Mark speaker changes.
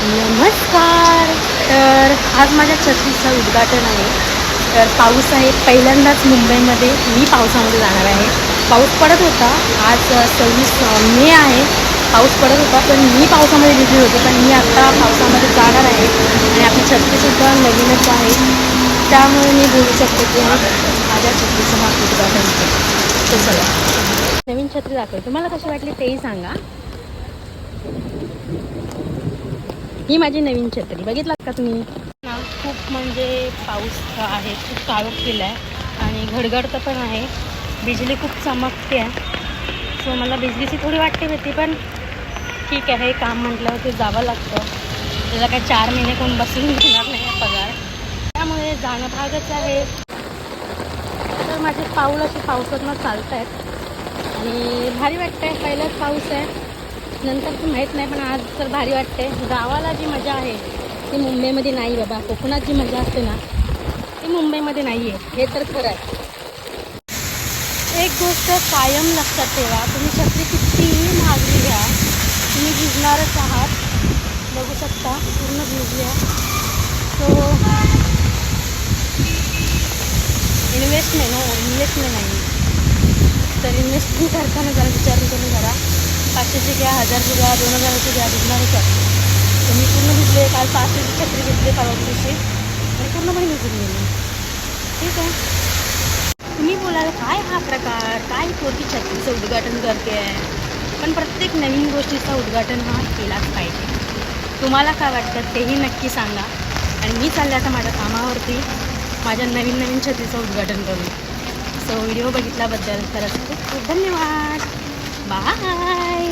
Speaker 1: नमस्कार. तर आज माझ्या छत्रीचं उद्घाटन आहे. तर पाऊस आहे, पहिल्यांदाच मुंबईमध्ये मी पावसामध्ये जाणार आहे. पाऊस पडत होता, आज 26 मे आहे. पाऊस पडत होता पण मी पावसामध्ये भिजली होते. पण मी आत्ता पावसामध्ये जाणार आहे आणि आपली छत्रीसुद्धा नवीनच आहे, त्यामुळे मी बोलू शकते की माझ्या छत्रीचं हा उद्घाटन आहे. तर चला नवीन छत्री दाखवते, तुम्हाला कशी वाटली तेही सांगा. ही माझी नवीन छत्री बघितलात का तुम्ही ना. खूप म्हणजे पाऊस आहे, खूप काळोख केला आहे आणि घडघडतं पण आहे. बिजली खूप चमकते आहे. सो मला बिजलीची थोडी वाटते भीती, पण ठीक आहे, काम म्हटलं ते जावं लागतं. त्याला काय 4 महिने कोण बसून घेणार नाही पगार, त्यामुळे जाणं भागच आहे. तर माझे पाऊल असे पावसातनं चालत आहेत आणि भारी वाटतं आहे. पहिलाच पाऊस आहे, नंतर तर माहीत नाही, पण आज तर भारी वाटते. गावाला जी मजा आहे ती मुंबईमध्ये नाही बाबा. कोकणात जी मजा असते ना ती मुंबईमध्ये नाही आहे, हे तर खरं आहे. एक गोष्ट कायम लक्षात ठेवा, तुम्ही छत्री कितीही महागली घ्या, तुम्ही भिजणारच आहात. बघू शकता पूर्ण भिजली आहे. सो इन्व्हेस्टमेंट नाही. तर इन्व्हेस्टमेंट करताना जरा विचार करून करा. 500ची घ्या, 1000ची घ्या, 2000ची घ्या, भिजणारच आहे. तर मी पूर्ण भिजले. काल 500ची छत्री घेतली परवा दिवशी आणि पूर्णपणे भिजून गेली. ठीक आहे, तुम्ही बोलाल काय हा प्रकार, काय पोरगी छत्रीचं उद्घाटन करते आहे. पण प्रत्येक नवीन गोष्टीचं उद्घाटन हा केलाच पाहिजे. तुम्हाला काय वाटतं तेही नक्की सांगा. आणि मी चालले आता माझ्या कामावरती माझ्या नवीन छत्रीचं उद्घाटन करून. सो व्हिडिओ बघितल्याबद्दल खरंच खूप खूप धन्यवाद. बाय.